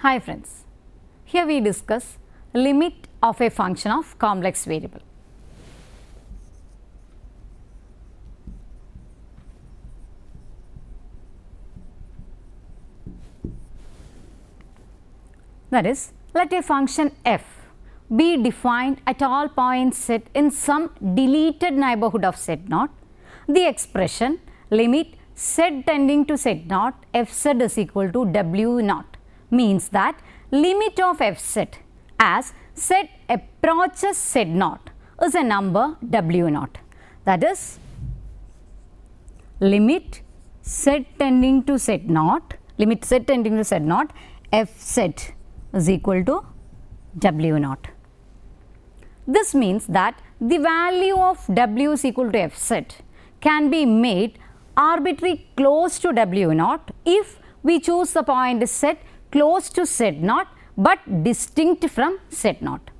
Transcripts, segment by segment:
Hi friends, here we discuss limit of a function of complex variable. That is, let a function f be defined at all points set in some deleted neighborhood of z naught. The expression limit z tending to z naught fz is equal to w naught means that limit of fz as z approaches z naught is a number w naught. That is, limit z tending to z naught, limit z tending to z naught fz is equal to w naught. This means that the value of w is equal to fz can be made arbitrary close to w naught if we choose the point z close to z naught but distinct from z naught.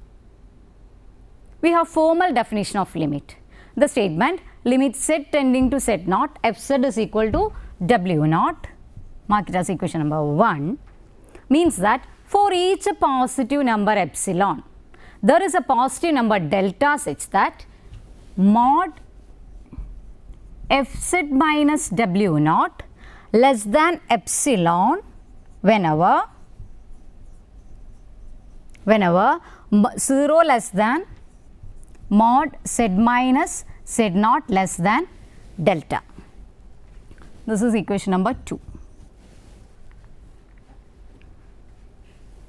We have formal definition of limit. The statement limit z tending to z naught fz is equal to w naught, mark it as equation number 1, means that for each positive number epsilon, there is a positive number delta such that mod fz minus w naught less than epsilon whenever 0 less than mod z minus z naught less than delta. This is equation number 2.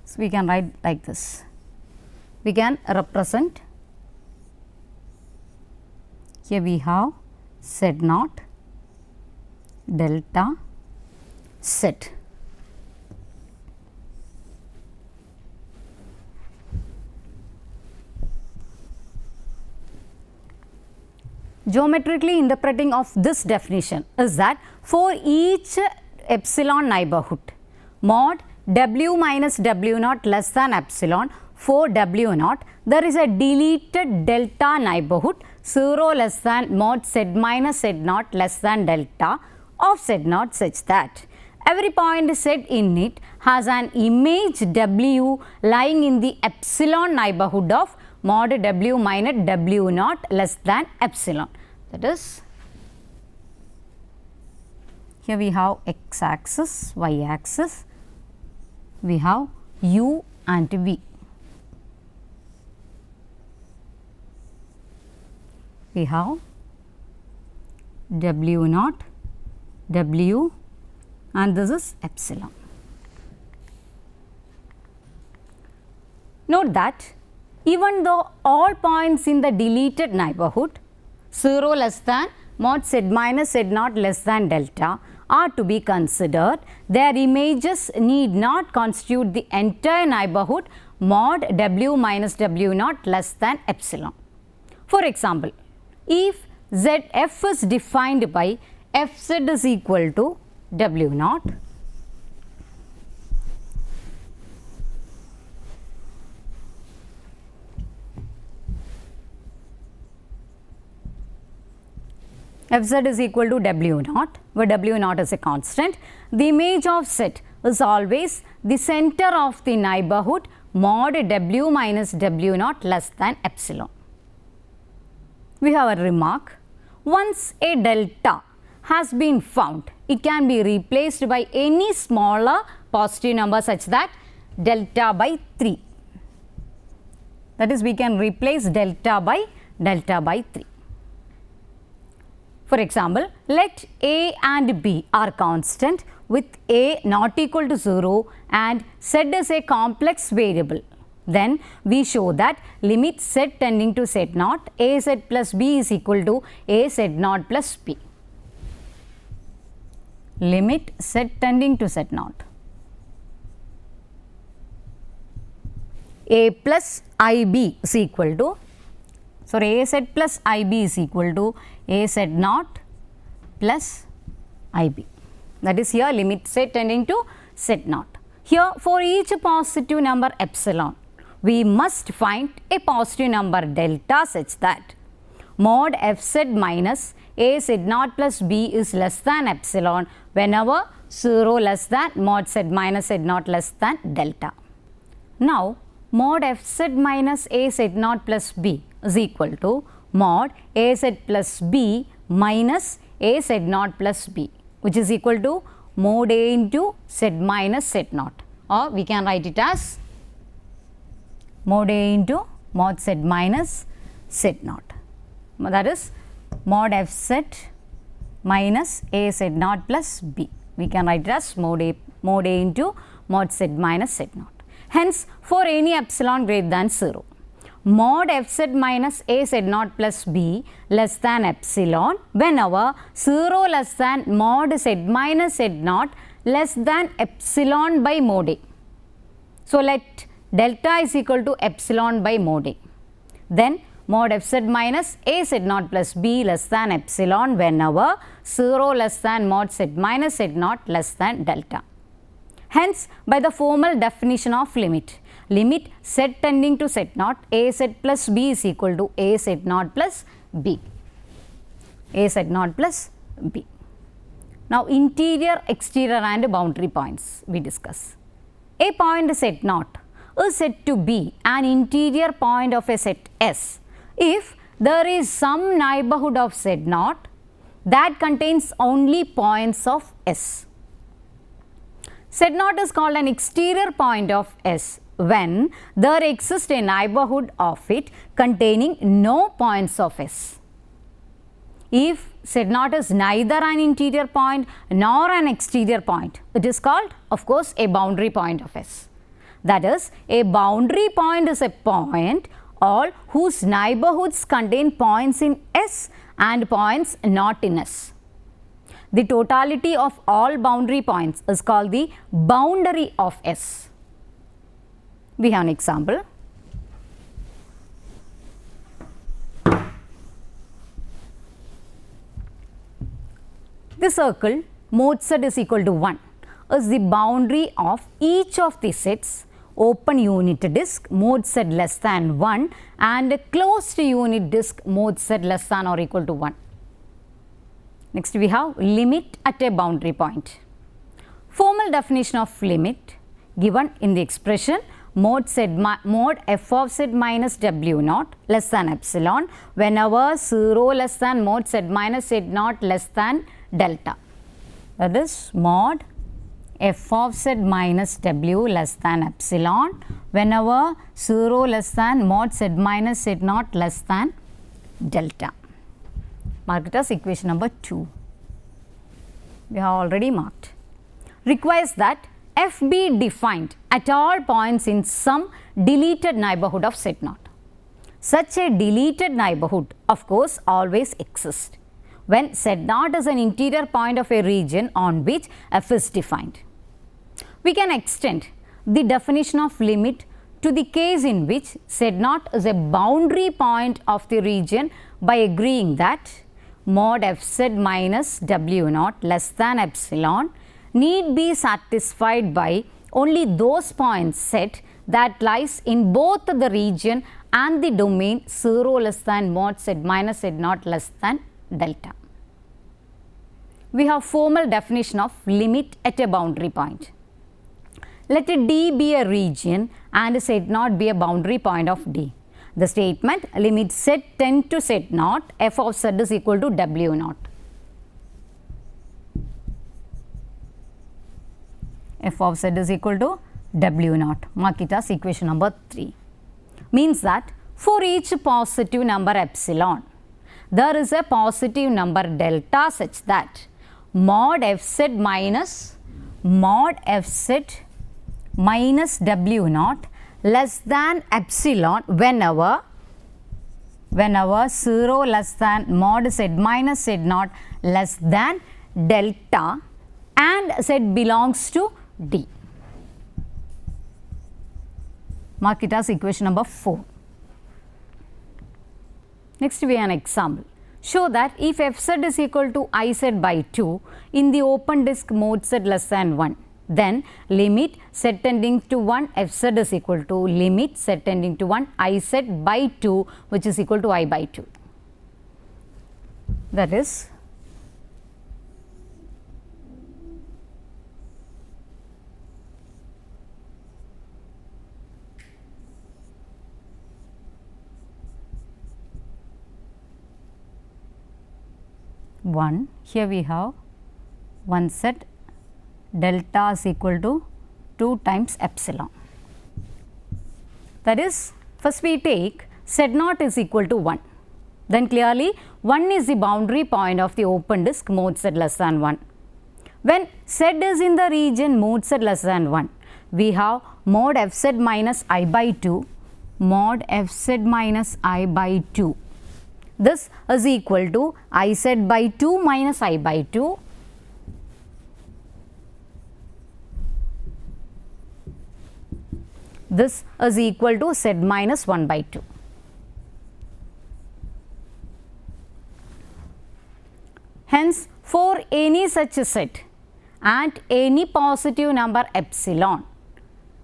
So, we can write like this. We can represent, here we have z naught delta z. Geometrically interpreting of this definition is that for each epsilon neighborhood, mod w minus w naught less than epsilon for w naught, there is a deleted delta neighborhood 0 less than mod z minus z naught less than delta of z naught such that every point z in it has an image w lying in the epsilon neighborhood of mod w minus w naught less than epsilon. That is, here we have x axis, y axis, we have u and v. We have w naught, w, and this is epsilon. Note that even though all points in the deleted neighborhood 0 less than mod z minus z naught less than delta are to be considered, their images need not constitute the entire neighborhood mod w minus w naught less than epsilon. For example, if zf is defined by fz is equal to w naught, fz is equal to w naught, where w naught is a constant, the image of z is always the center of the neighborhood mod w minus w naught less than epsilon. We have a remark. Once a delta has been found, it can be replaced by any smaller positive number such that delta by 3. That is, we can replace delta by 3. For example, let a and b are constant with a not equal to 0 and z is a complex variable. Then we show that limit z tending to z naught a z plus b is equal to a z naught plus b. Limit z tending to z naught a plus ib is equal to, so a z plus ib is equal to a z naught plus ib. That is, here limit z tending to z naught. Here for each positive number epsilon, we must find a positive number delta such that mod fz minus a z naught plus b is less than epsilon whenever 0 less than mod z minus z naught less than delta. Now, mod f z minus a z naught plus b is equal to mod a z plus b minus a z naught plus b, which is equal to mod a into z minus z naught, or we can write it as mod a into mod z minus z naught. That is mod f z minus a z naught plus b. We can write it as mod a into mod z minus z naught. Hence, for any epsilon greater than 0, mod f z minus a z naught plus b less than epsilon whenever 0 less than mod z minus z naught less than epsilon by mod a. So, let delta is equal to epsilon by mod a. Then, mod f z minus a z naught plus b less than epsilon whenever 0 less than mod z minus z naught less than delta. Hence, by the formal definition of limit z tending to z naught a z plus b is equal to a z naught plus b. A z naught plus b. Now, interior, exterior and boundary points we discuss. A point z naught is said to be an interior point of a set S if there is some neighborhood of z naught that contains only points of S. Z naught is called an exterior point of S when there exists a neighborhood of it containing no points of S. If Z naught is neither an interior point nor an exterior point, it is called, of course, a boundary point of S. That is, a boundary point is a point all whose neighborhoods contain points in S and points not in S. The totality of all boundary points is called the boundary of S. We have an example. The circle mod z is equal to 1 is the boundary of each of the sets open unit disk mod z less than 1 and closed unit disk mod z less than or equal to 1. Next we have limit at a boundary point. Formal definition of limit given in the expression mod f of z minus w naught less than epsilon whenever 0 less than mod z minus z naught less than delta. That is mod f of z minus w less than epsilon whenever 0 less than mod z minus z naught less than delta. Mark it as equation number 2. We have already marked. Requires that f be defined at all points in some deleted neighborhood of z naught. Such a deleted neighborhood, of course, always exists when z naught is an interior point of a region on which f is defined. We can extend the definition of limit to the case in which z naught is a boundary point of the region by agreeing that mod f z minus w naught less than epsilon need be satisfied by only those points set that lies in both the region and the domain 0 less than mod z minus z naught less than delta. We have formal definition of limit at a boundary point. Let D be a region and z naught be a boundary point of D. The statement limit z tend to z naught f of z is equal to w naught. F of z is equal to w naught. Mark it as equation number 3. Means that for each positive number epsilon, there is a positive number delta such that mod f z minus w naught less than epsilon whenever 0 less than mod z minus z naught less than delta and z belongs to D. Mark it as equation number 4. Next we have an example. Show that if f z is equal to I z by 2 in the open disk mod z less than 1, then limit z tending to 1 f z is equal to limit z tending to 1 I z by 2 which is equal to I by 2. That is 1, here we have 1 z, delta is equal to 2 times epsilon. That is, first we take z naught is equal to 1. Then clearly 1 is the boundary point of the open disk mod z less than 1. When z is in the region mod z less than 1, we have mod fz minus I by 2, mod fz minus I by 2. This is equal to Iz by 2 minus I by 2. This is equal to z minus 1 by 2. Hence, for any such set and any positive number epsilon,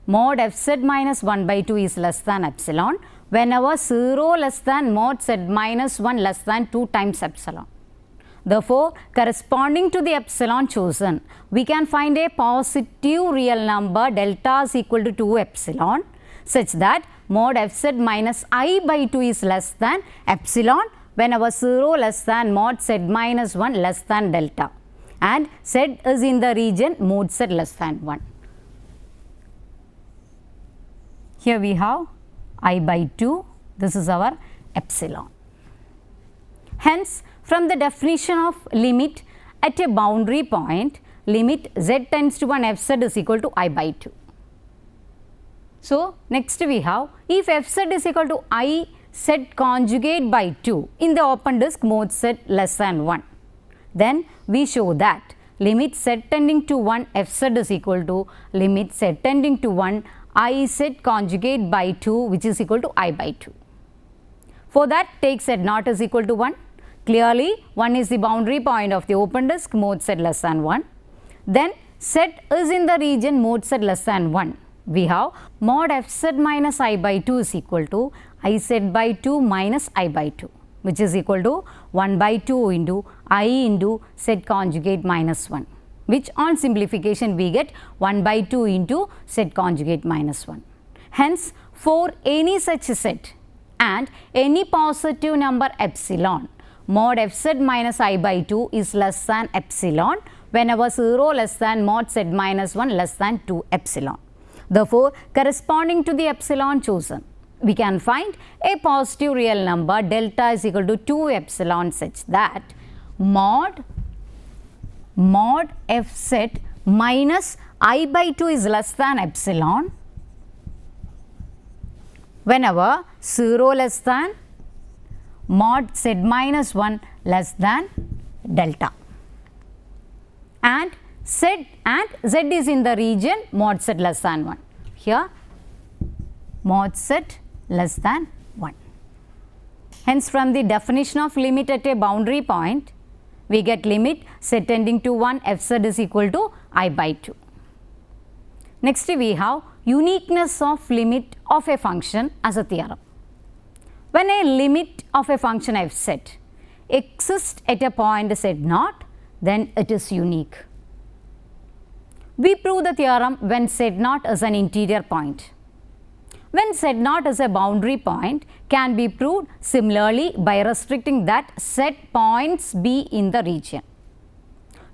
mod fz minus 1 by 2 is less than epsilon whenever 0 less than mod z minus 1 less than 2 times epsilon. Therefore, corresponding to the epsilon chosen, we can find a positive real number delta is equal to 2 epsilon such that mod fz minus I by 2 is less than epsilon whenever 0 less than mod z minus 1 less than delta, and z is in the region mod z less than 1. Here we have I by 2, this is our epsilon. Hence, from the definition of limit at a boundary point, limit z tends to 1 fz is equal to I by 2. So, next we have if fz is equal to I z conjugate by 2 in the open disk mod z less than 1, then we show that limit z tending to 1 fz is equal to limit z tending to 1 Iz conjugate by 2 which is equal to I by 2. For that, take z naught is equal to 1. Clearly, 1 is the boundary point of the open disk mod z less than 1. Then z is in the region mod z less than 1. We have mod fz minus I by 2 is equal to Iz by 2 minus I by 2, which is equal to 1 by 2 into I into z conjugate minus 1, which on simplification we get 1 by 2 into z conjugate minus 1. Hence, for any such set and any positive number epsilon, mod fz minus I by 2 is less than epsilon whenever 0 less than mod z minus 1 less than 2 epsilon. Therefore, corresponding to the epsilon chosen, we can find a positive real number delta is equal to 2 epsilon such that mod fz minus I by 2 is less than epsilon whenever 0 less than mod z minus 1 less than delta, and z is in the region mod z less than 1. Here mod z less than 1. Hence, from the definition of limit at a boundary point, we get limit z tending to 1 fz is equal to I by 2. Next, we have uniqueness of limit of a function as a theorem. When a limit of a function fz exists at a point z naught, then it is unique. We prove the theorem when z naught is an interior point. When z naught is a boundary point, can be proved similarly by restricting that z points be in the region.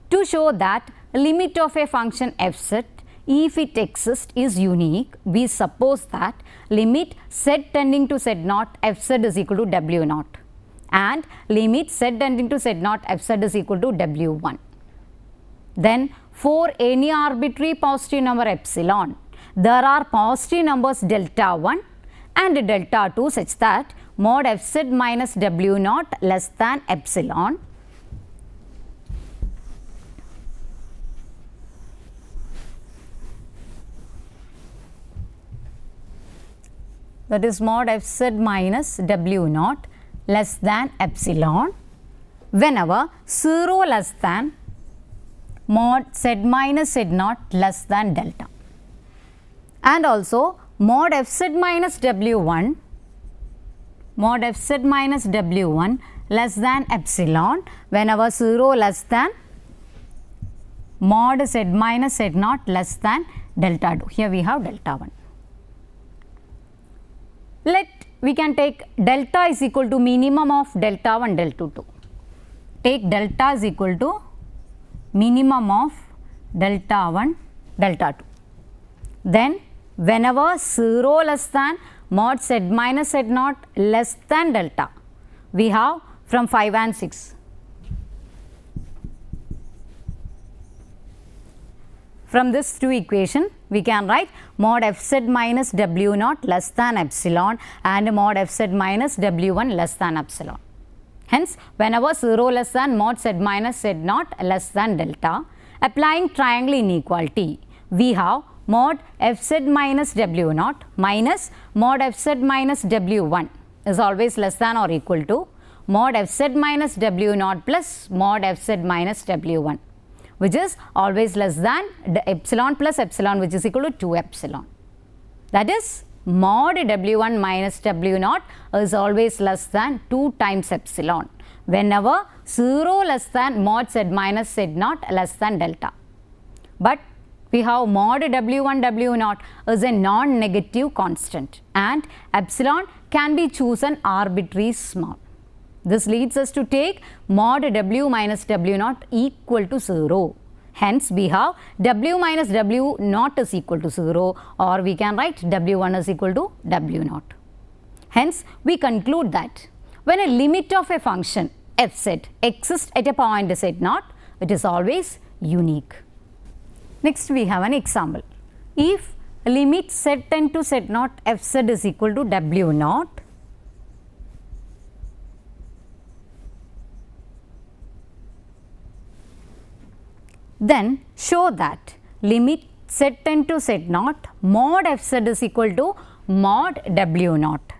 To show that limit of a function fz, if it exists, is unique, we suppose that limit z tending to z naught fz is equal to w naught and limit z tending to z naught fz is equal to w1. Then, for any arbitrary positive number epsilon, there are positive numbers delta 1 and delta 2 such that mod fz minus w naught less than epsilon that is mod fz minus w naught less than epsilon whenever 0 less than mod z minus z naught less than delta, and also mod fz minus w1 less than epsilon whenever 0 less than mod z minus z naught less than delta 2. Here we have delta 1. We can take delta is equal to minimum of delta 1 delta 2. take delta is equal to minimum of delta 1, delta 2. Then whenever 0 less than mod z minus z naught less than delta, we have from 5 and 6. From this two equation, we can write mod fz minus w naught less than epsilon and mod fz minus w1 less than epsilon. Hence, whenever 0 less than mod z minus z naught less than delta, applying triangle inequality, we have mod fz minus w naught minus mod fz minus w1 is always less than or equal to mod fz minus w naught plus mod fz minus w1, which is always less than the epsilon plus epsilon, which is equal to 2 epsilon. That is, mod w1 minus w naught is always less than 2 times epsilon whenever 0 less than mod z minus z naught less than delta. But we have mod w1 w naught is a non-negative constant and epsilon can be chosen arbitrary small. This leads us to take mod w minus w naught equal to 0. Hence, we have w minus w naught is equal to 0, or we can write w1 is equal to w naught. Hence, we conclude that when a limit of a function fz exists at a point z naught, it is always unique. Next, we have an example. If limit z tend to z naught fz is equal to w naught, then show that limit z tend to z naught mod fz is equal to mod w naught.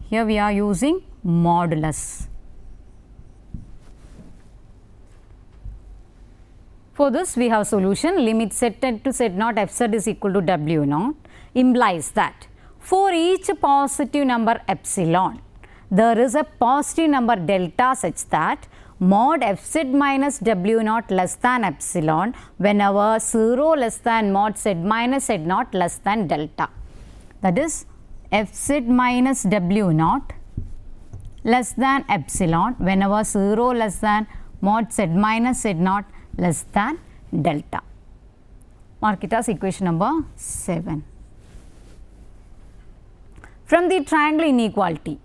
Here we are using modulus. For this, we have solution limit z tend to z naught fz is equal to w naught implies that for each positive number epsilon, there is a positive number delta such that mod fz minus w naught less than epsilon whenever 0 less than mod z minus z naught less than delta. That is, fz minus w naught less than epsilon whenever 0 less than mod z minus z naught less than delta. Mark it as equation number 7. From the triangle inequality,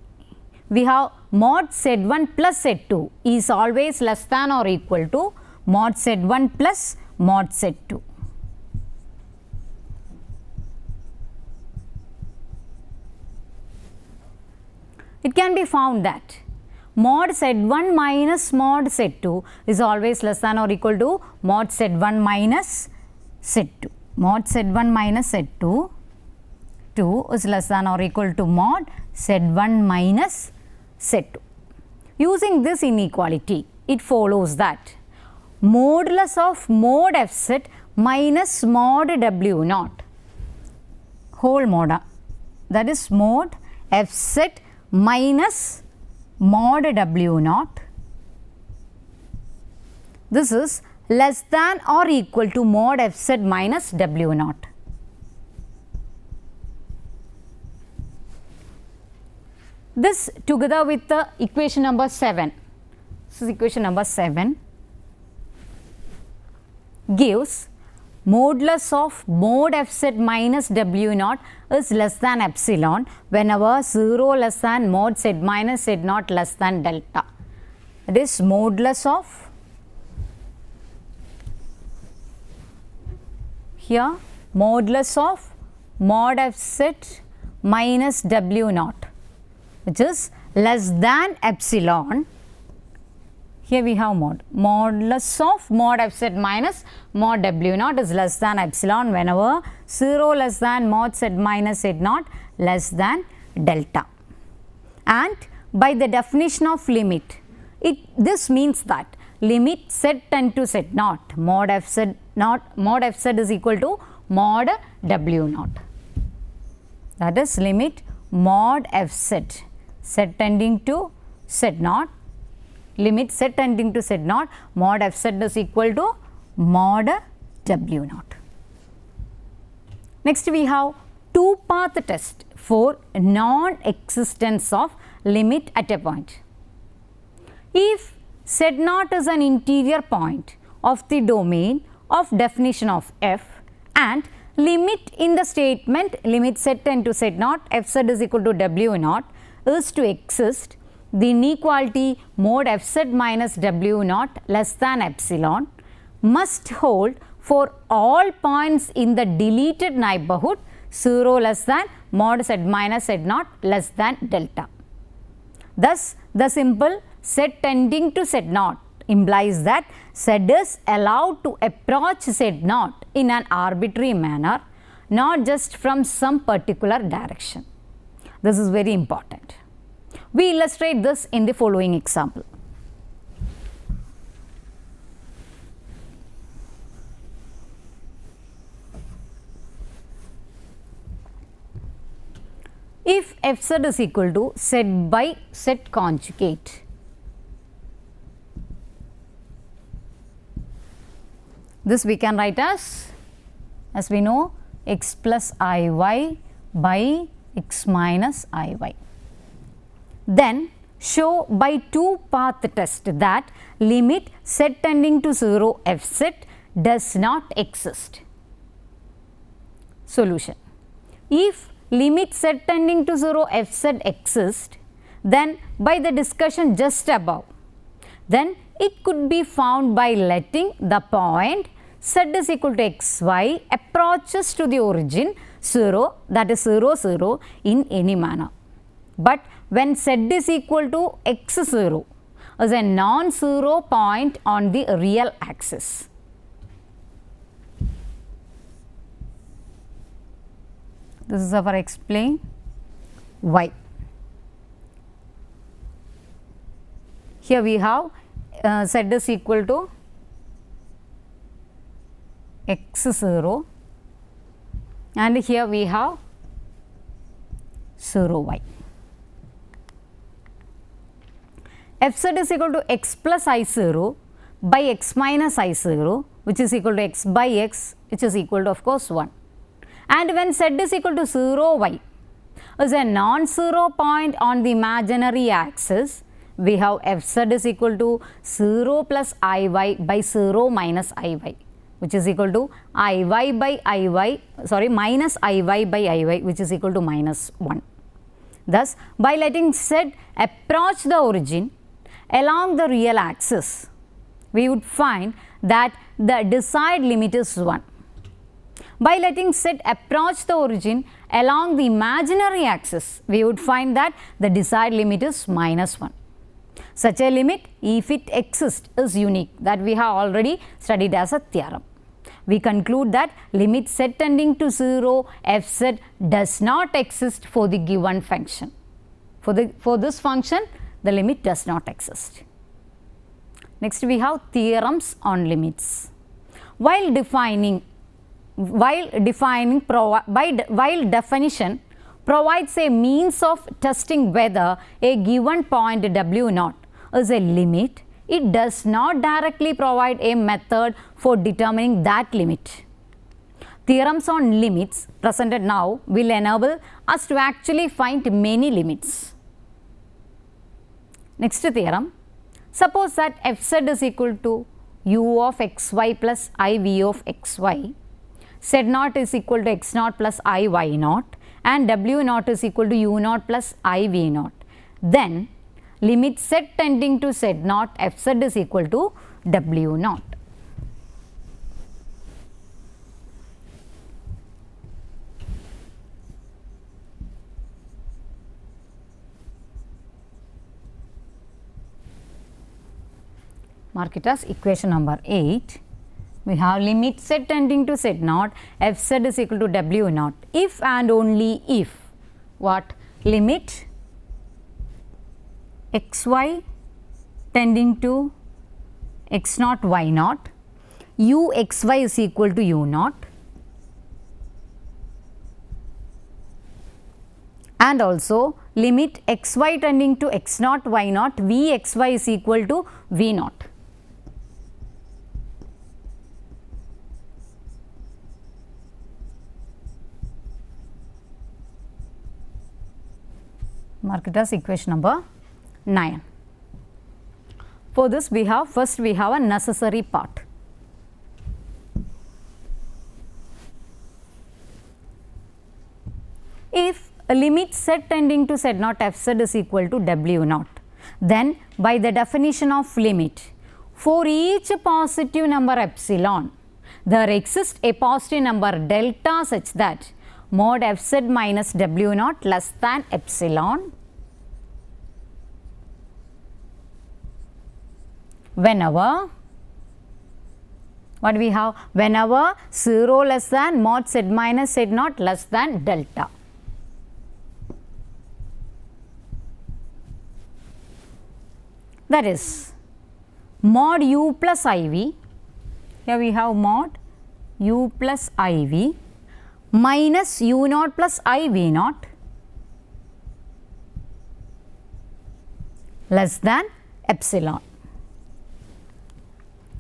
we have mod z1 plus z2 is always less than or equal to mod z1 plus mod z2. It can be found that mod z1 minus mod z2 is always less than or equal to mod z1 minus z2. Mod z1 minus z2 is less than or equal to mod z1 minus z2. Using this inequality, it follows that modulus of mod fz minus mod w naught whole mod, that is mod fz minus mod w naught, this is less than or equal to mod fz minus w naught. This together with the equation number 7, this is equation number 7, gives modulus of mod fz minus w naught is less than epsilon whenever 0 less than mod z minus z naught less than delta. That is, modulus of here modulus of mod fz minus w naught, which is less than epsilon. Here we have modulus of mod fz minus mod w naught is less than epsilon whenever 0 less than mod z minus z naught less than delta. And by the definition of limit, this means that limit z tend to z naught mod fz is equal to mod w naught. That is, limit mod fz z tending to z naught, limit z tending to z naught mod fz is equal to mod w naught. Next, we have two-path test for non-existence of limit at a point. If z naught is an interior point of the domain of definition of f and limit in the statement limit z tend to z naught f z is equal to w naught is to exist, the inequality mod f z minus w naught less than epsilon must hold for all points in the deleted neighborhood 0 less than mod z minus z naught less than delta. Thus, the simple z tending to z naught implies that z is allowed to approach z naught in an arbitrary manner, not just from some particular direction. This is very important. We illustrate this in the following example. If f z is equal to z by z conjugate, this we can write as we know x plus I y by x minus I y. Then show by two path test that limit z tending to 0 f z does not exist. Solution: if limit z tending to 0 f z exists, then by the discussion just above, then it could be found by letting the point z is equal to x y approaches to the origin 0, that is 0 0 in any manner. But when z is equal to x 0 is a non-zero point on the real axis. This is our explain y. Here we have z is equal to x 0 and here we have 0 y. F z is equal to x plus I 0 by x minus I 0, which is equal to x by x, which is equal to of course 1. And when z is equal to 0 y is a non-zero point on the imaginary axis, we have f z is equal to 0 plus I y by 0 minus I y, which is equal to I y by I y, sorry, minus I y by I y, which is equal to minus 1. Thus, by letting z approach the origin along the real axis, we would find that the desired limit is 1. By letting z approach the origin along the imaginary axis, we would find that the desired limit is minus 1. Such a limit, if it exists, is unique, that we have already studied as a theorem. We conclude that limit z tending to 0 f z does not exist for the given function. For this function, the limit does not exist. Next, we have theorems on limits. While definition provides a means of testing whether a given point w naught is a limit, it does not directly provide a method for determining that limit. Theorems on limits presented now will enable us to actually find many limits. Next theorem, suppose that f z is equal to u of x y plus I v of x y, z naught is equal to x naught plus I y naught and w naught is equal to u naught plus I v naught. Then limit z tending to z naught f z is equal to w naught. Mark it as equation number 8. We have limit z tending to z naught f z is equal to w naught if and only if what? Limit x y tending to x naught y naught, u x y is equal to u naught, and also limit x y tending to x naught y naught, v x y is equal to v naught. Mark it as equation number 9. For this we have, first we have a necessary part. If a limit z tending to z naught f z is equal to w naught, then by the definition of limit, for each positive number epsilon, there exists a positive number delta such that mod f z minus w naught less than epsilon whenever, what we have, whenever 0 less than mod z minus z naught less than delta. That is mod u plus iv, here we have mod u plus iv minus u naught plus iv naught less than epsilon.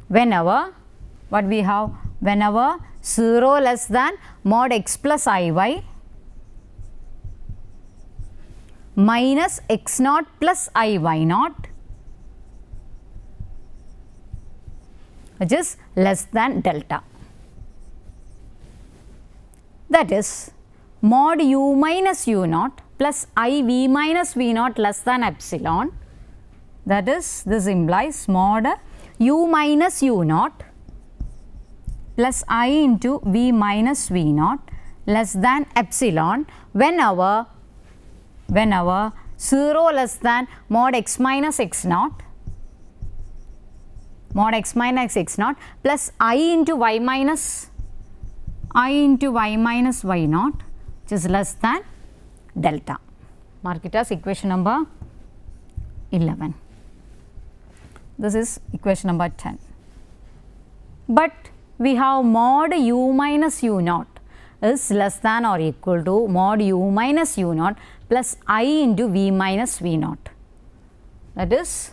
Whenever, what we have, whenever 0 less than mod x plus iy minus x naught plus iy naught, which is less than delta. That is mod u minus u naught plus iv minus v naught less than epsilon. That is, this implies mod u minus u naught plus I into v minus v naught less than epsilon whenever 0 less than mod x minus x naught, mod x minus x naught plus I into y minus y naught, which is less than delta. Mark it as equation number 11. This is equation number 10. But we have mod u minus u naught is less than or equal to mod u minus u naught plus I into v minus v naught. That is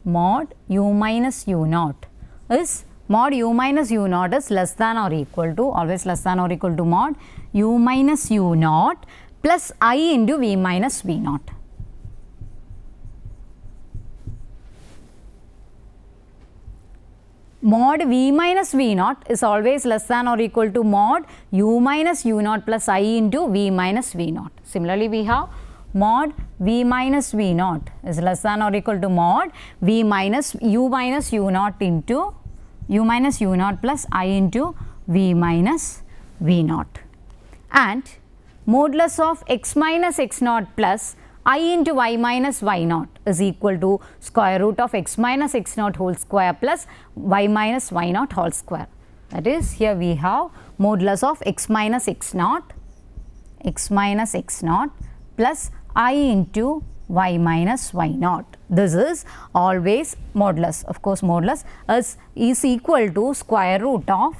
mod u minus u naught is, mod u minus u naught is less than or equal to, always less than or equal to mod u minus u naught plus I into v minus v naught. Mod v minus v naught is always less than or equal to mod u minus u naught plus I into v minus v naught. Similarly, we have mod v minus v naught is less than or equal to mod v minus u naught into u minus u naught plus I into v minus v naught, and modulus of x minus x naught plus I into y minus y naught is equal to square root of x minus x naught whole square plus y minus y naught whole square. That is, here we have modulus of x minus x naught plus I into y minus y naught. This is always modulus. Of course, modulus is equal to square root of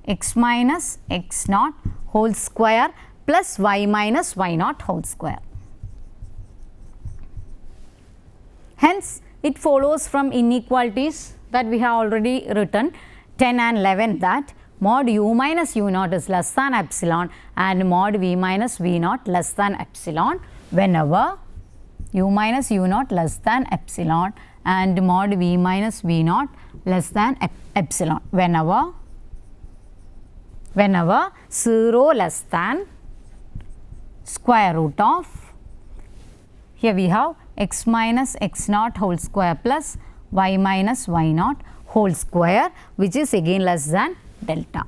x minus x naught whole square plus y minus y naught whole square. Hence, it follows from inequalities that we have already written 10 and 11 that mod u minus u naught is less than epsilon and mod v minus v naught less than epsilon whenever u minus u naught less than epsilon and mod v minus v naught less than epsilon whenever 0 less than square root of, here we have x minus x naught whole square plus y minus y naught whole square, which is again less than delta.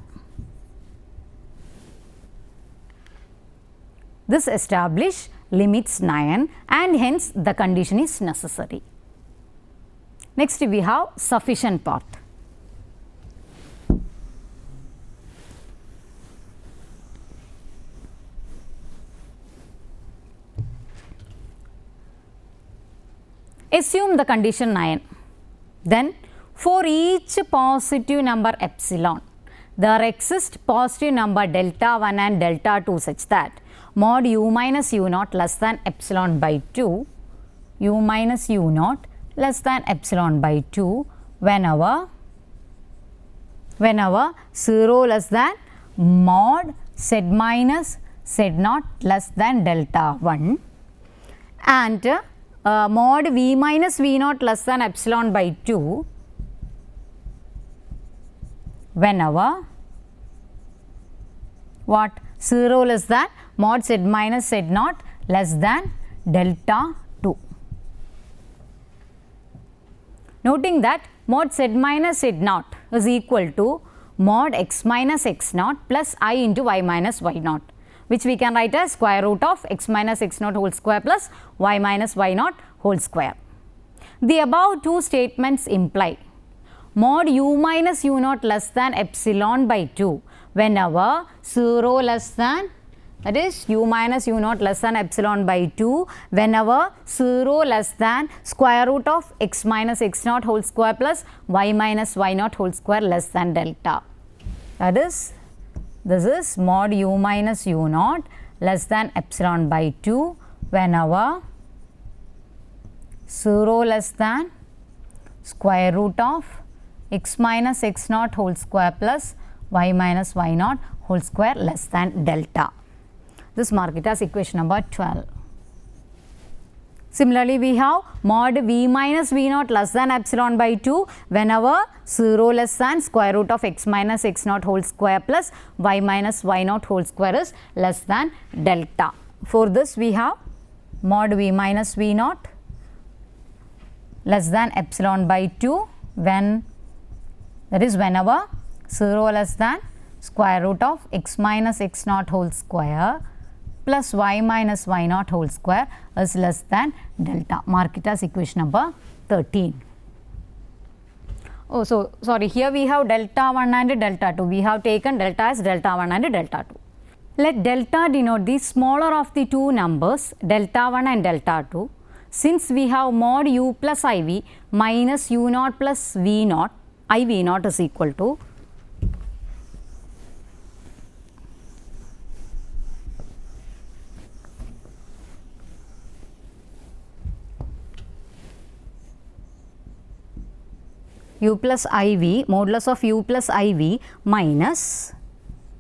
This establish limits 9 and hence the condition is necessary. Next we have sufficient part. Assume the condition 9. Then for each positive number epsilon, there exists positive number delta 1 and delta 2 such that mod u minus u naught less than epsilon by 2, u minus u naught less than epsilon by 2 whenever 0 less than mod z minus z naught less than delta 1 and mod v minus v naught less than epsilon by 2 whenever what 0 less than mod z minus z naught less than delta 2. Noting that mod z minus z naught is equal to mod x minus x naught plus I into y minus y naught, which we can write as square root of x minus x naught whole square plus y minus y naught whole square. The above two statements imply mod u minus u naught less than epsilon by 2 whenever 0 less than, that is u minus u naught less than epsilon by 2 whenever 0 less than square root of x minus x naught whole square plus y minus y naught whole square less than delta. That is, this is mod u minus u naught less than epsilon by 2 whenever 0 less than square root of x minus x naught whole square plus y minus y naught whole square less than delta. This mark it as equation number 12. Similarly, we have mod v minus v naught less than epsilon by 2 whenever 0 less than square root of x minus x naught whole square plus y minus y naught whole square is less than delta. For this we have mod v minus v naught less than epsilon by 2 when, that is whenever 0 less than square root of x minus x naught whole square plus y minus y naught whole square is less than delta. Mark it as equation number 13. Oh, so sorry, here we have delta 1 and delta 2. We have taken delta as delta 1 and delta 2. Let delta denote the smaller of the two numbers delta 1 and delta 2. Since we have mod u plus iv minus u naught plus v naught, iv naught is equal to u plus iv modulus of u plus iv minus,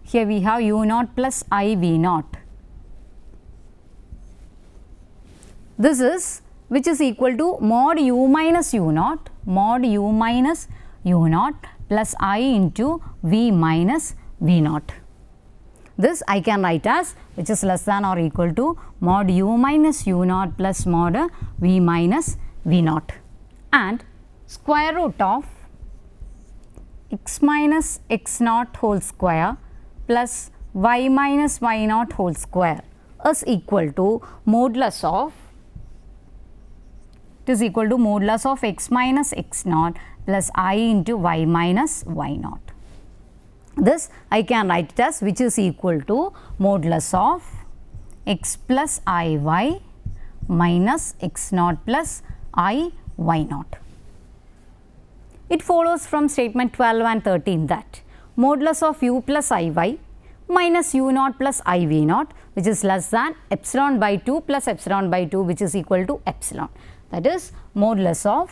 here we have u naught plus iv naught. This is which is equal to mod u minus u naught, mod u minus u naught plus I into v minus v naught. This I can write as which is less than or equal to mod u minus u naught plus mod v minus v naught and square root of x minus x naught whole square plus y minus y naught whole square is equal to modulus of, it is equal to modulus of x minus x naught plus I into y minus y naught. This I can write it as which is equal to modulus of x plus iy minus x naught plus I y naught. It follows from statement 12 and 13 that modulus of u plus iy minus u naught plus iv naught which is less than epsilon by 2 plus epsilon by 2 which is equal to epsilon. That is modulus of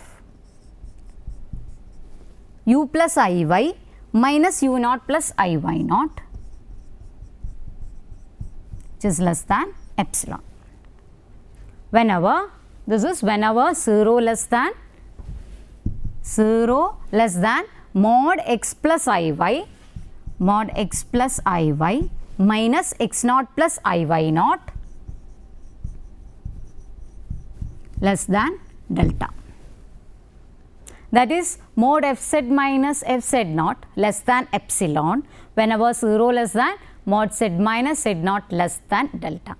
u plus iy minus u naught plus iy naught which is less than epsilon. Whenever, this is whenever 0 less than mod x plus iy minus x naught plus iy naught less than delta. That is mod fz minus fz naught less than epsilon whenever 0 less than mod z minus z naught less than delta.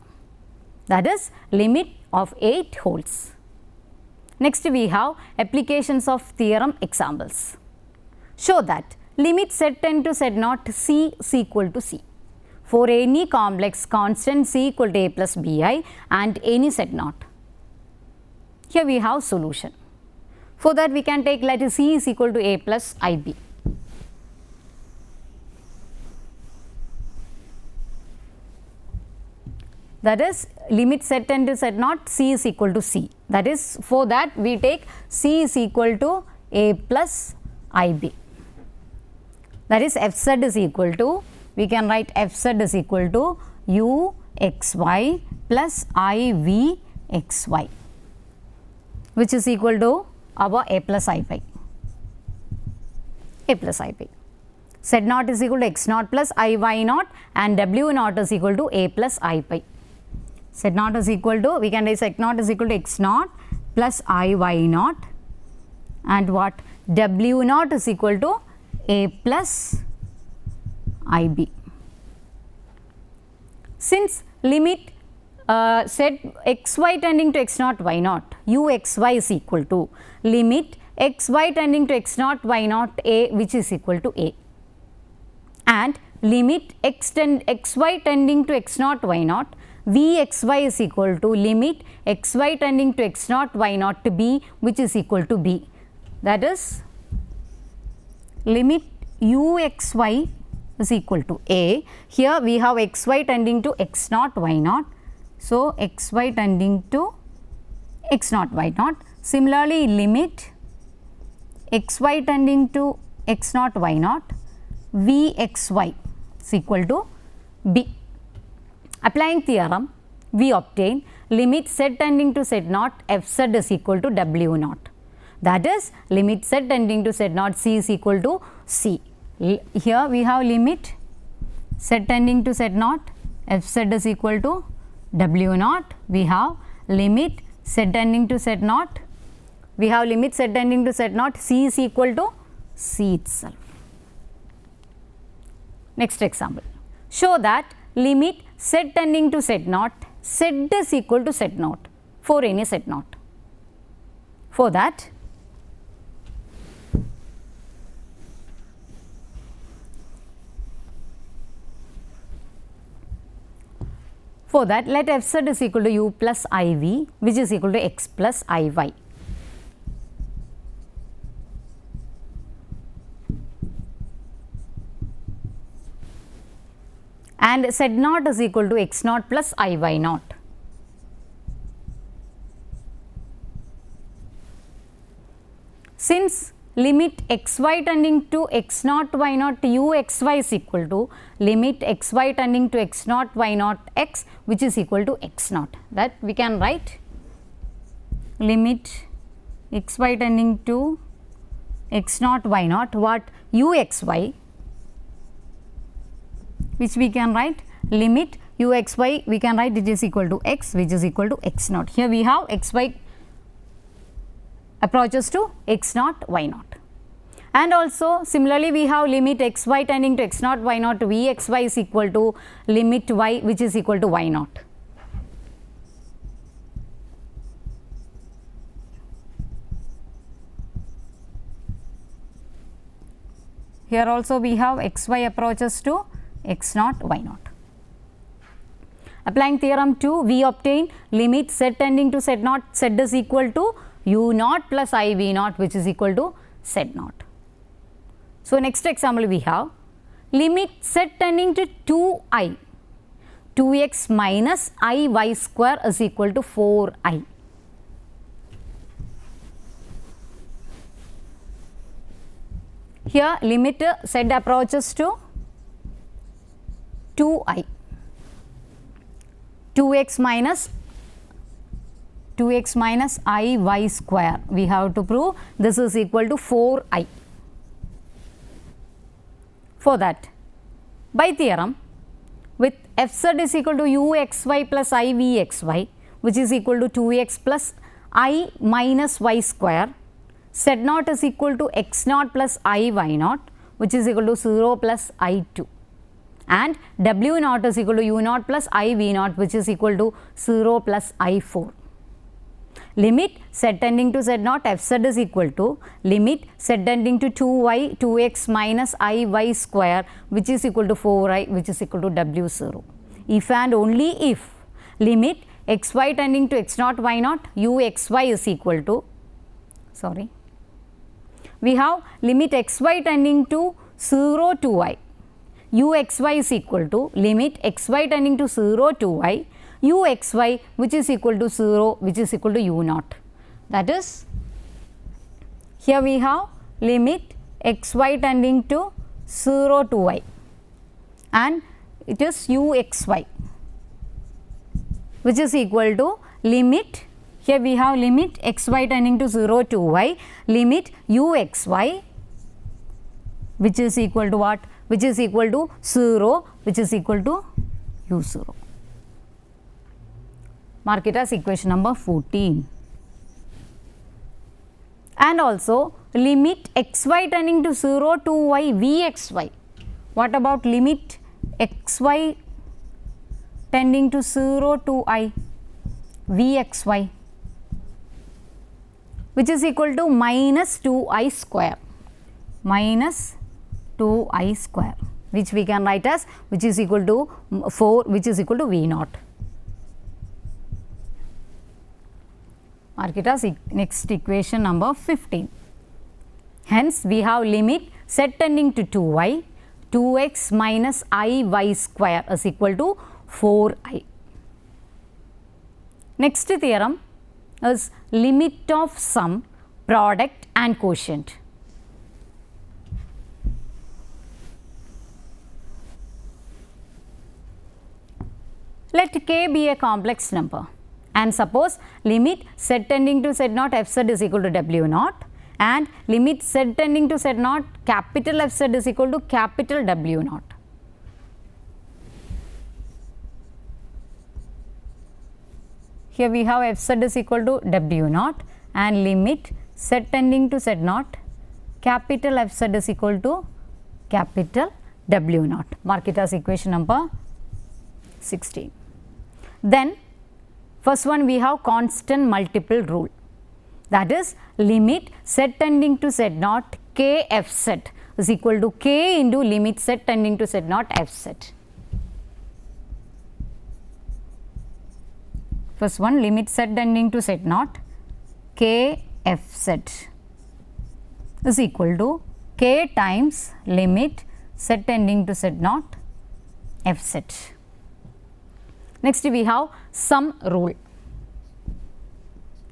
That is limit of 8 holds. Next we have applications of theorem examples. Show that limit z tend to z naught c is equal to c for any complex constant c equal to a plus bi and any z naught. Here we have solution. For that we can take let c is equal to a plus ib. That is limit z tend to z naught c is equal to c. That is for that we take c is equal to a plus ib. That is fz is equal to we can write fz is equal to u xy plus I v xy, which is equal to our a plus I pi. A plus I pi. Z naught is equal to x naught plus I y naught and w naught is equal to a plus I pi. Z naught is equal to, we can write Z naught is equal to x naught plus I y naught and what? W naught is equal to a plus I b. Since limit set xy tending to x naught y naught u xy is equal to limit xy tending to x naught y naught a, which is equal to a, and limit xy tending to x naught y naught v xy is equal to limit xy tending to x naught y naught to b, which is equal to b. That is limit u xy is equal to a. Here we have xy tending to x naught y naught. So, xy tending to x naught y naught. Similarly, limit xy tending to x naught y naught v xy is equal to b. Applying theorem, we obtain limit z tending to z naught f z is equal to w naught. That is limit z tending to z naught c is equal to c. Here we have limit z tending to z naught f z is equal to w naught. We have limit z tending to z naught. We have limit z tending to z naught c is equal to c itself. Next example. Show that limit z tending to z naught z is equal to z naught for any z naught. For that, let f z is equal to u plus I v, which is equal to x plus I y. And z naught is equal to x naught plus I y naught. Since limit xy tending to x naught y naught u xy is equal to limit xy tending to x naught y naught x, which is equal to x naught, that we can write limit xy tending to x naught y naught what u xy, which we can write limit u xy, we can write it is equal to x, which is equal to x naught. Here we have xy approaches to x naught y naught, and also similarly we have limit xy tending to x naught y naught v xy is equal to limit y, which is equal to y naught. Here also we have xy approaches to x naught y naught. Applying theorem 2, we obtain limit z tending to z naught z is equal to u naught plus I v naught, which is equal to z naught. So, next example we have limit z tending to 2i 2x minus I y square is equal to 4i. Here limit z approaches to 2i 2x minus I y square, we have to prove this is equal to 4i. For that, by theorem, with f z is equal to u x y plus I v x y, which is equal to 2x plus I minus y square, z naught is equal to x naught plus I y naught, which is equal to 0 plus I 2, and w naught is equal to u naught plus I v naught, which is equal to 0 plus I 4. Limit z tending to z naught f z is equal to limit z tending to 2y 2x minus I y square, which is equal to 4i, which is equal to w 0. If and only if limit x y tending to x naught y naught u x y is equal to, we have limit x y tending to 0 to I u x y is equal to limit x y tending to 0 to I u x y, which is equal to 0, which is equal to u naught. That is, here we have limit x y tending to 0 to I, and it is uxy, which is equal to limit, here we have limit xy tending to 0 to y, limit uxy, which is equal to what? Which is equal to 0, which is equal to u0. Mark it as equation number 14. And also limit xy tending to 0 to y vxy. What about limit xy tending to 0 to I vxy, which is equal to minus 2i square, minus 2i square, which we can write as, which is equal to 4, which is equal to v naught. Mark it as next equation number 15. Hence, we have limit z tending to 2y, 2x minus iy square is equal to 4i. Next theorem is limit of sum, product and quotient. Let k be a complex number, and suppose limit z tending to z naught f z is equal to w naught, and limit z tending to z naught capital F z is equal to capital W naught. Here we have f z is equal to W naught, and limit z tending to z naught capital F z is equal to capital W naught. Mark it as equation number 16. Then first one we have constant multiple rule, that is limit z tending to z naught k f z is equal to k into limit z tending to z naught f z. First one, limit z tending to z naught k f z is equal to k times limit z tending to z naught f z. Next we have sum rule.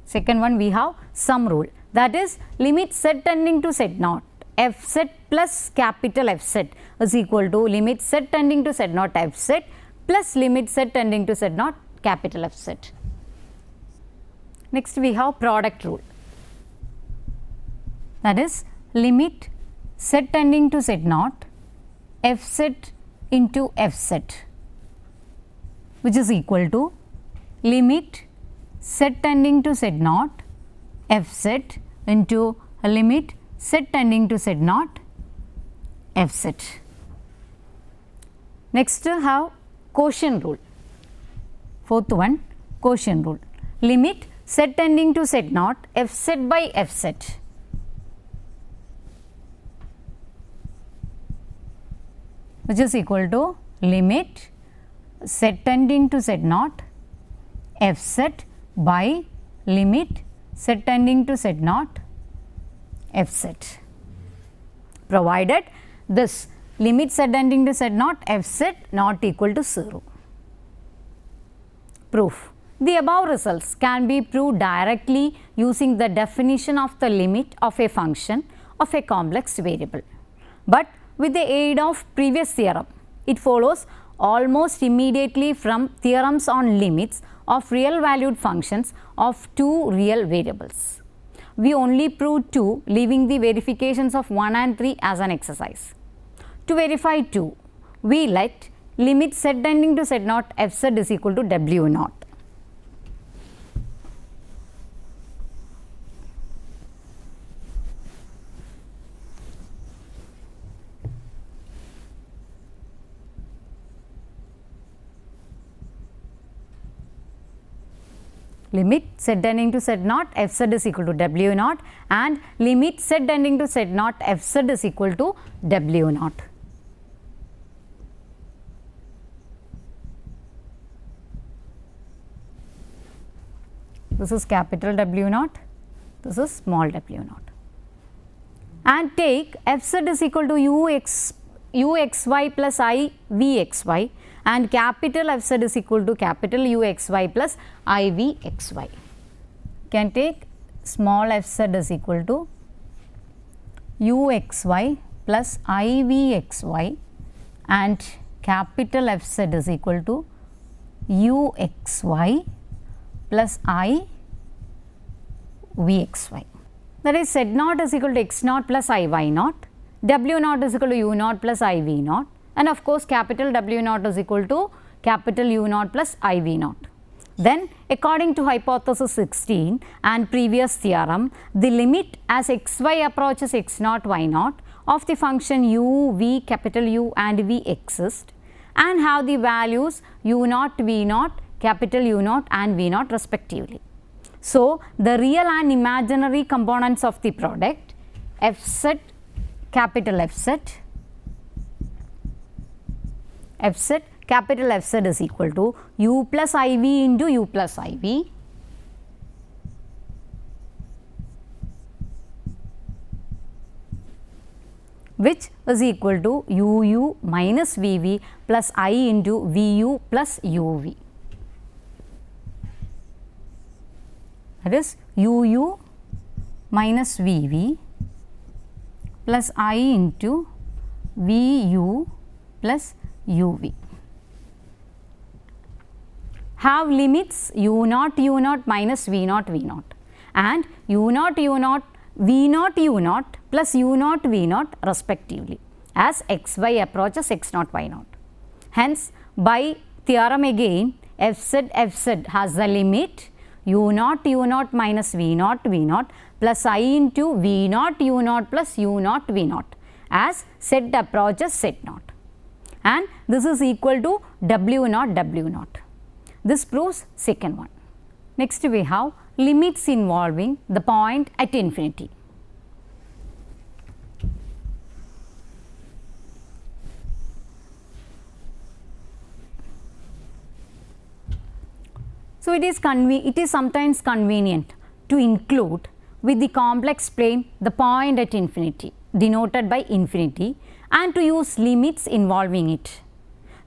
Second one we have sum rule, that is limit z tending to z naught f z plus capital F z is equal to limit z tending to z naught f z plus limit z tending to z naught capital F z. Next we have product rule, that is limit z tending to z naught f z into f z, which is equal to limit z tending to z naught f z into limit z tending to z naught f z. Next have quotient rule. Fourth one, quotient rule, limit z tending to z naught f z by f z which is equal to limit z tending to z naught f z by limit z tending to z naught f z, provided this limit z tending to z naught f z not equal to 0. Proof. The above results can be proved directly using the definition of the limit of a function of a complex variable, but with the aid of previous theorem, it follows almost immediately from theorems on limits of real valued functions of two real variables. We only proved 2, leaving the verifications of 1 and 3 as an exercise. To verify 2, we let limit z tending to z naught f z is equal to W naught. Limit z tending to z naught f z is equal to W naught, and limit z tending to z naught f z is equal to W naught. This is capital W naught, this is small w naught, and take f z is equal to uxy plus I vxy, and capital F z is equal to capital uxy plus I vxy. Can take small f z is equal to uxy plus I vxy, and capital F z is equal to u x y plus I v x y. That is, z naught is equal to x naught plus I y naught, w naught is equal to u naught plus I v naught, and of course capital W naught is equal to capital U naught plus I v naught. Then according to hypothesis 16 and previous theorem, the limit as x y approaches x naught y naught of the function u, v, capital U and v exist and have the values u naught, v naught, capital U naught and v naught respectively. So, the real and imaginary components of the product f z, capital F z, capital F z is equal to u plus I v into u plus I v which is equal to u u minus v v plus I into v u plus u v. That is u u minus v v plus I into v u plus u v. Have limits u naught minus v naught and u naught v naught u naught plus u naught v naught respectively as x y approaches x naught y naught. Hence, by theorem again f z has the limit u naught minus v naught plus I into v naught u naught plus u naught v naught as z approaches z naught, and this is equal to w naught. This proves second one. Next we have limits involving the point at infinity. So, it is sometimes convenient to include with the complex plane the point at infinity denoted by infinity and to use limits involving it.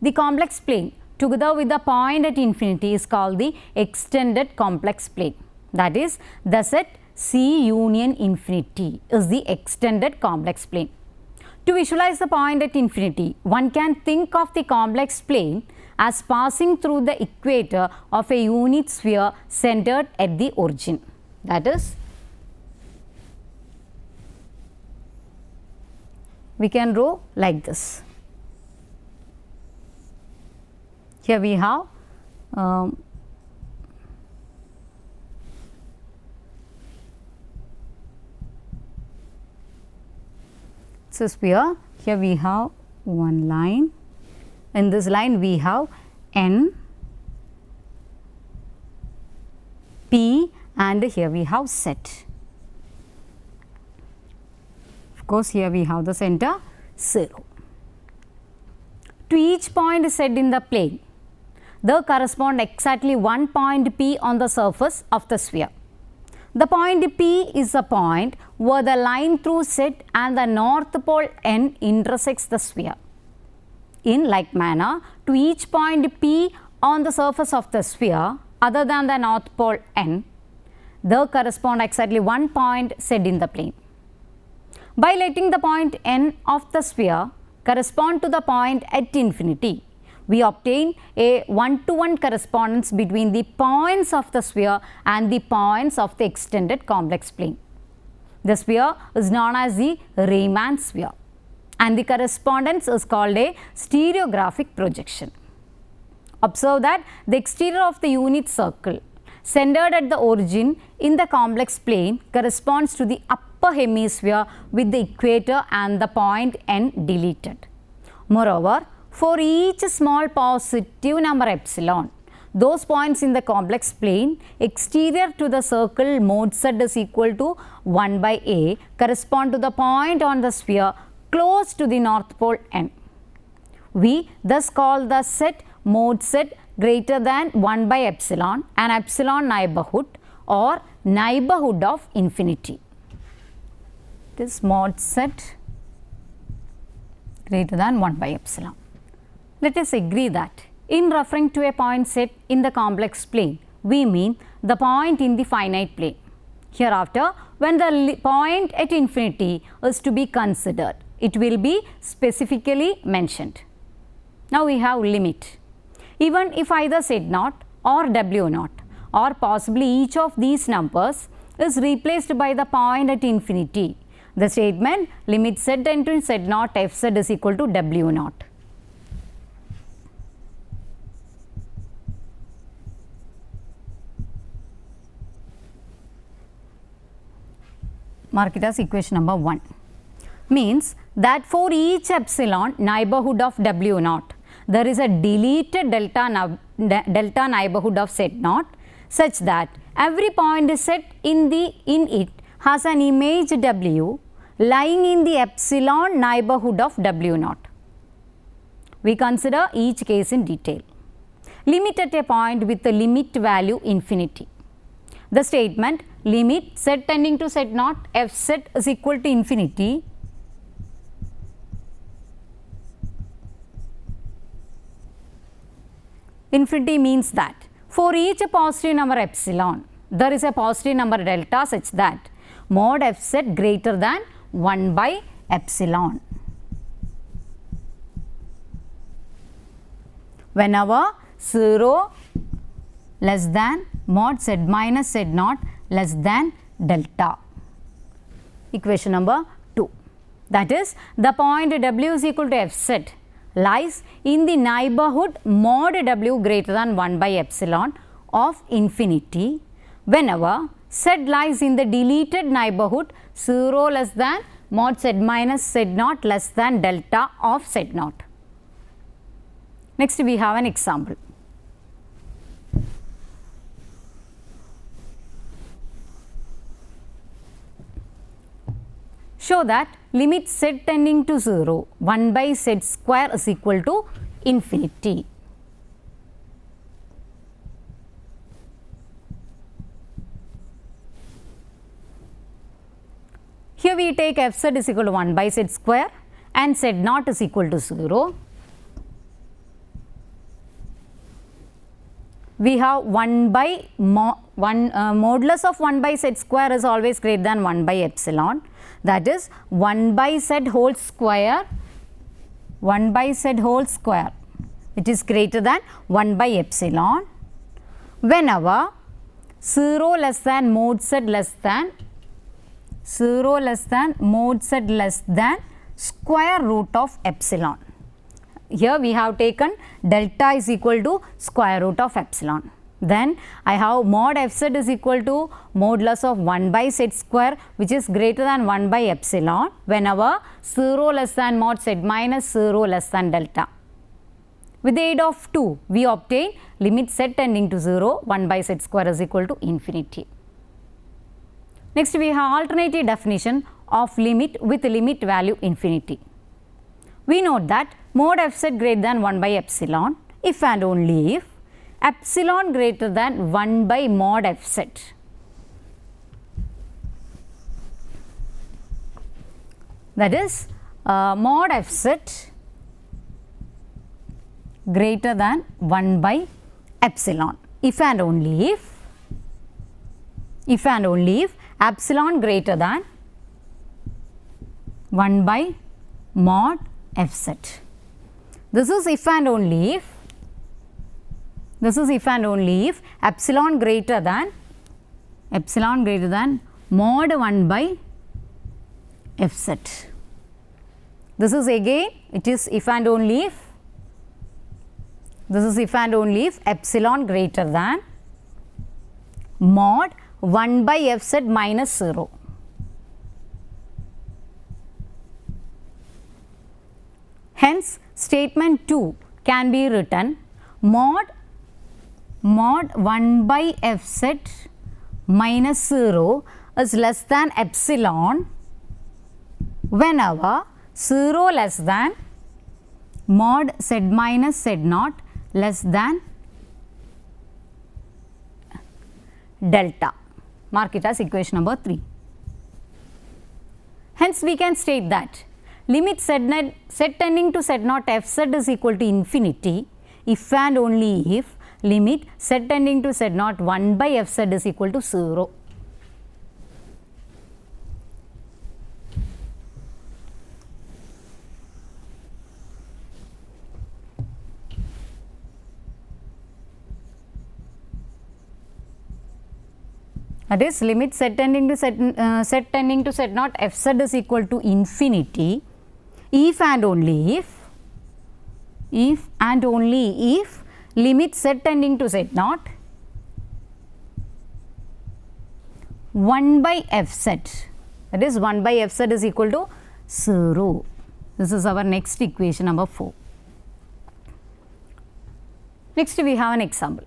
The complex plane together with the point at infinity is called the extended complex plane. That is, the set C union infinity is the extended complex plane. To visualize the point at infinity, one can think of the complex plane as passing through the equator of a unit sphere centered at the origin. That is, we can draw like this. Here we have it's a sphere. Here we have one line. In this line we have N, P and here we have set. Of course, here we have the center 0. To each point set in the plane, there correspond exactly one point P on the surface of the sphere. The point P is the point where the line through set and the north pole N intersects the sphere. In like manner, to each point P on the surface of the sphere other than the north pole N, there correspond exactly one point set in the plane. By letting the point N of the sphere correspond to the point at infinity, we obtain a one-to-one correspondence between the points of the sphere and the points of the extended complex plane. The sphere is known as the Riemann sphere, and the correspondence is called a stereographic projection. Observe that the exterior of the unit circle centered at the origin in the complex plane corresponds to the upper hemisphere with the equator and the point N deleted. Moreover, for each small positive number epsilon, those points in the complex plane exterior to the circle mod z is equal to 1 by A correspond to the point on the sphere close to the north pole N. We thus call the set mod z greater than 1 by epsilon an epsilon neighborhood or neighborhood of infinity. This mod z greater than 1 by epsilon. Let us agree that in referring to a point set in the complex plane, we mean the point in the finite plane. Hereafter, when the point at infinity is to be considered, it will be specifically mentioned. Now we have limit. Even if either z0 or w0 or possibly each of these numbers is replaced by the point at infinity, the statement limit z tend to z0 fz is equal to w0. Mark it as equation number 1. Means that for each epsilon neighborhood of w0, there is a deleted delta neighborhood of z0 such that every point set in it has an image w lying in the epsilon neighborhood of w0. We consider each case in detail. Limit at a point with the limit value infinity. The statement limit z tending to z0 fz is equal to infinity means that for each positive number epsilon, there is a positive number delta such that mod fz greater than 1 by epsilon. Whenever 0 less than mod z minus z0 less than delta. Equation number 2. That is, the point w is equal to fz lies in the neighborhood mod w greater than 1 by epsilon of infinity whenever z lies in the deleted neighborhood 0 less than mod z minus z0 less than delta of z0. Next we have an example. Show that limit z tending to 0 1 by z square is equal to infinity. Here we take fz is equal to 1 by z square and z0 is equal to 0. We have 1 by modulus of 1 by z square is always greater than 1 by epsilon. That is 1 by z whole square, 1 by z whole square, it is greater than 1 by epsilon whenever 0 less than mod z less than 0 less than mod z less than square root of epsilon. Here we have taken delta is equal to square root of epsilon. Then I have mod fz is equal to modulus of 1 by z square which is greater than 1 by epsilon whenever 0 less than mod z minus 0 less than delta. With the aid of 2 we obtain limit z tending to 0 1 by z square is equal to infinity. Next we have alternative definition of limit with limit value infinity. We note that mod fz greater than 1 by epsilon if and only if epsilon greater than 1 by mod fz. That is mod fz greater than 1 by epsilon if and only if epsilon greater than 1 by mod fz. This is if and only if epsilon greater than mod 1 by fz. This is again it is if and only if epsilon greater than mod 1 by fz minus 0. Hence statement 2 can be written mod 1 by fz minus 0 is less than epsilon whenever 0 less than mod z minus z0 less than delta. Mark it as equation number 3. Hence we can state that limit z tending to z0 fz is equal to infinity if and only if limit z tending to z0 1 by fz is equal to 0. that is limit set tending to set tending to set naught f z is equal to infinity if and only if limit set tending to set naught 1 by f z, that is 1 by f z is equal to 0. This is our next equation number 4. Next we have an example.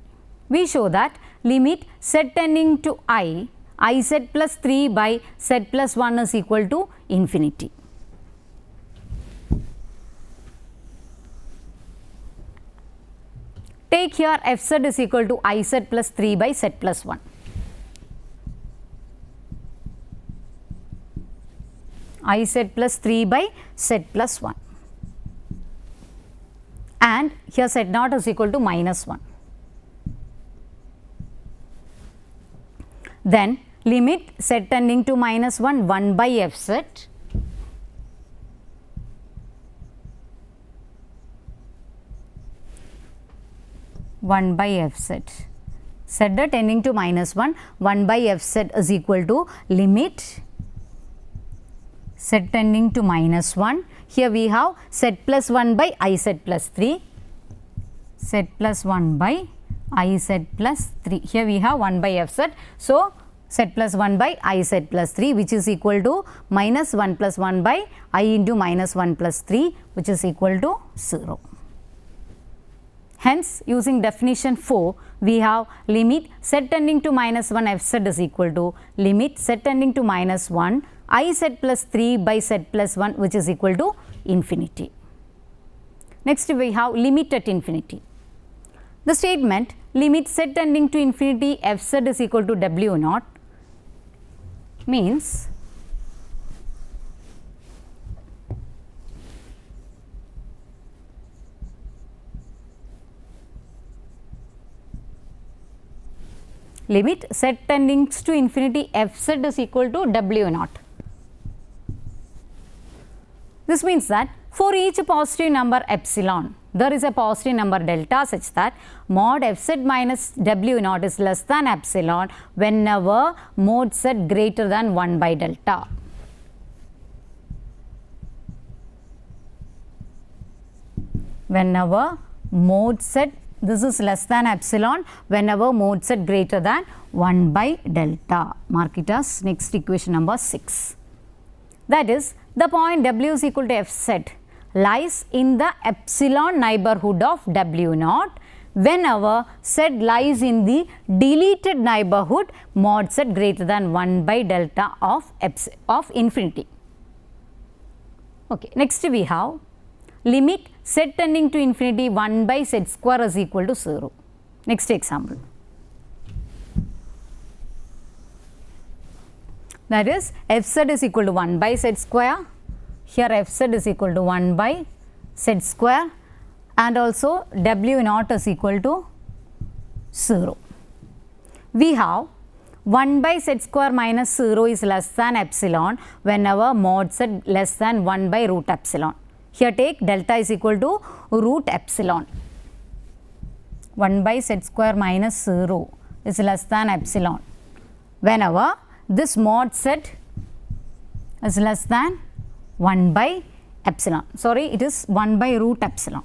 We show that limit z tending to I z plus 3 by z plus 1 is equal to infinity. Take here f z is equal to I z plus 3 by z plus 1. I z plus 3 by z plus 1, and here z naught is equal to minus 1. Then limit z tending to minus 1 1 by f z z tending to minus 1 by f z is equal to limit z tending to minus 1. Here we have z plus 1 by I z plus 3, z plus 1 by I z plus 3. Here we have 1 by f z. So, z plus 1 by I z plus 3, which is equal to minus 1 plus 1 by I into minus 1 plus 3, which is equal to 0. Hence, using definition 4, we have limit z tending to minus 1 f z is equal to limit z tending to minus 1 I z plus 3 by z plus 1, which is equal to infinity. Next we have limit at infinity. The statement limit z tending to infinity f z is equal to w naught means limit z tending to infinity f z is equal to w naught. This means that for each positive number epsilon, there is a positive number delta such that mod f z minus w naught is less than epsilon whenever mod z greater than 1 by delta. Whenever mod z, this is less than epsilon whenever mod z greater than 1 by delta. Mark it as next equation number 6. That is, the point w is equal to f z lies in the epsilon neighborhood of w naught whenever z lies in the deleted neighborhood mod z greater than 1 by delta of infinity. Okay. Next we have limit z tending to infinity 1 by z square is equal to 0. Next example. That is f z is equal to 1 by z square. Here f z is equal to 1 by z square, and also w naught is equal to 0. We have 1 by z square minus 0 is less than epsilon whenever mod z less than 1 by root epsilon. Here take delta is equal to root epsilon. 1 by z square minus 0 is less than epsilon whenever this mod z is less than 1 by epsilon. Sorry, it is 1 by root epsilon.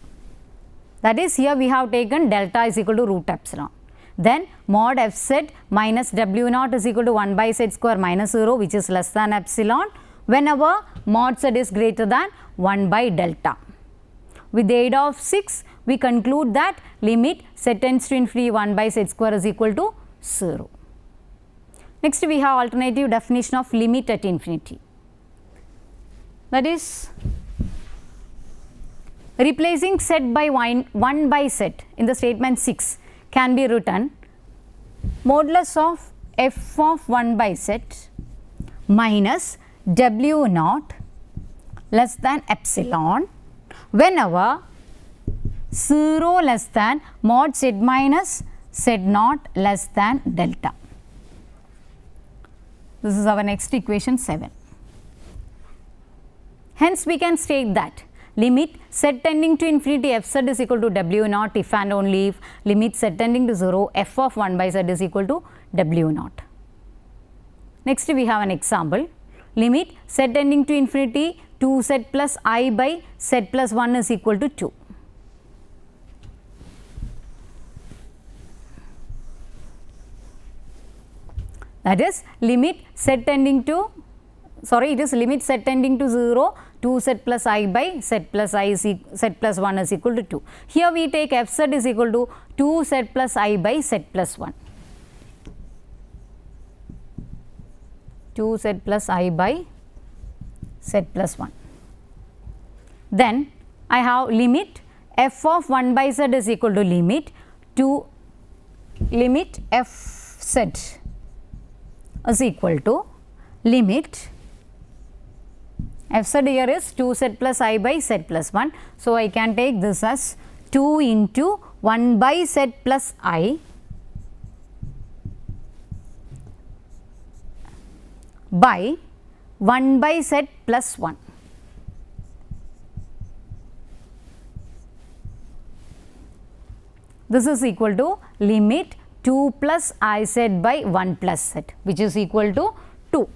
That is, here we have taken delta is equal to root epsilon. Then mod f z minus w naught is equal to 1 by z square minus 0, which is less than epsilon whenever mod z is greater than 1 by delta. With the aid of 6, we conclude that limit z tends to infinity 1 by z square is equal to 0. Next we have alternative definition of limit at infinity. That is, replacing z by 1 by z in the statement 6 can be written modulus of f of 1 by z minus w naught less than epsilon whenever 0 less than mod z minus z naught less than delta. This is our next equation 7. Hence, we can state that limit z tending to infinity f z is equal to w naught if and only if limit z tending to 0 f of 1 by z is equal to w naught. Next we have an example. Limit z tending to infinity 2z plus I by z plus 1 is equal to 2. That is limit z tending to, sorry, it is limit z tending to 0, 2z plus I by z plus I is z plus 1 is equal to 2. Here we take fz is equal to 2z plus I by z plus 1. 2z plus I by z plus 1. Then I have limit f of 1 by z is equal to limit fz is equal to limit fz here is 2z plus I by z plus 1. So, I can take this as 2 into 1 by z plus I by 1 by z plus 1. This is equal to limit 2 plus I z by 1 plus z, which is equal to 2,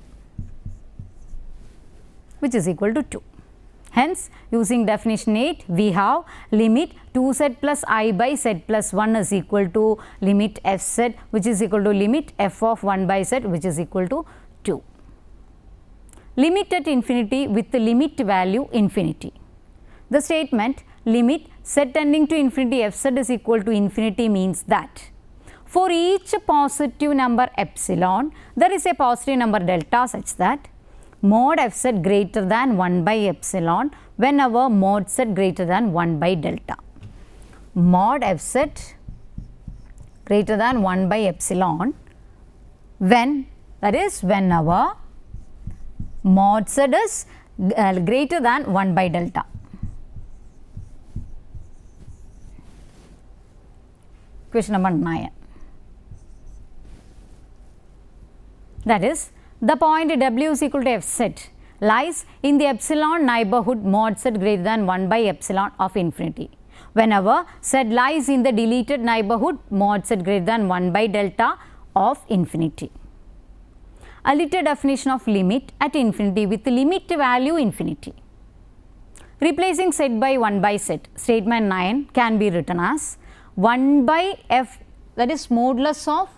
which is equal to 2. Hence, using definition 8, we have limit 2z plus I by z plus 1 is equal to limit fz, which is equal to limit f of 1 by z, which is equal to 2. Limit at infinity with the limit value infinity. The statement limit z tending to infinity fz is equal to infinity means that for each positive number epsilon, there is a positive number delta such that mod fz greater than 1 by epsilon whenever mod z greater than 1 by delta. Mod fz greater than 1 by epsilon when, that is whenever mod z is greater than 1 by delta. Question number 9. That is, the point w is equal to fz lies in the epsilon neighborhood mod z greater than 1 by epsilon of infinity. Whenever z lies in the deleted neighborhood mod z greater than 1 by delta of infinity. A little definition of limit at infinity with limit value infinity. Replacing z by 1 by z, statement 9 can be written as 1 by f, that is modulus of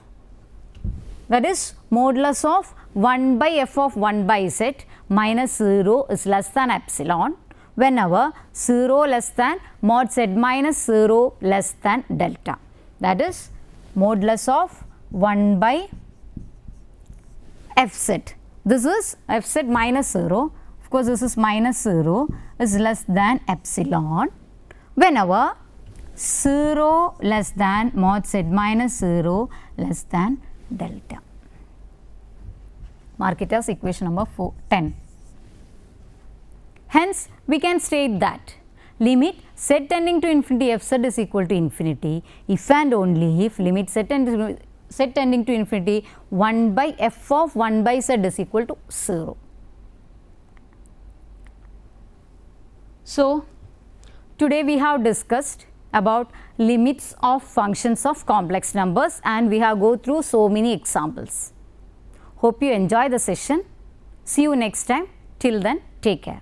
1 by f of 1 by z minus 0 is less than epsilon whenever 0 less than mod z minus 0 less than delta. That is modulus of 1 by fz. This is fz minus 0, of course this is minus 0 is less than epsilon whenever 0 less than mod z minus 0 less than delta. Mark it as equation number 10. Hence, we can state that limit z tending to infinity fz is equal to infinity if and only if limit z tending to infinity 1 by f of 1 by z is equal to 0. So, today we have discussed about limits of functions of complex numbers and we have go through so many examples. Hope you enjoy the session. See you next time. Till then, take care.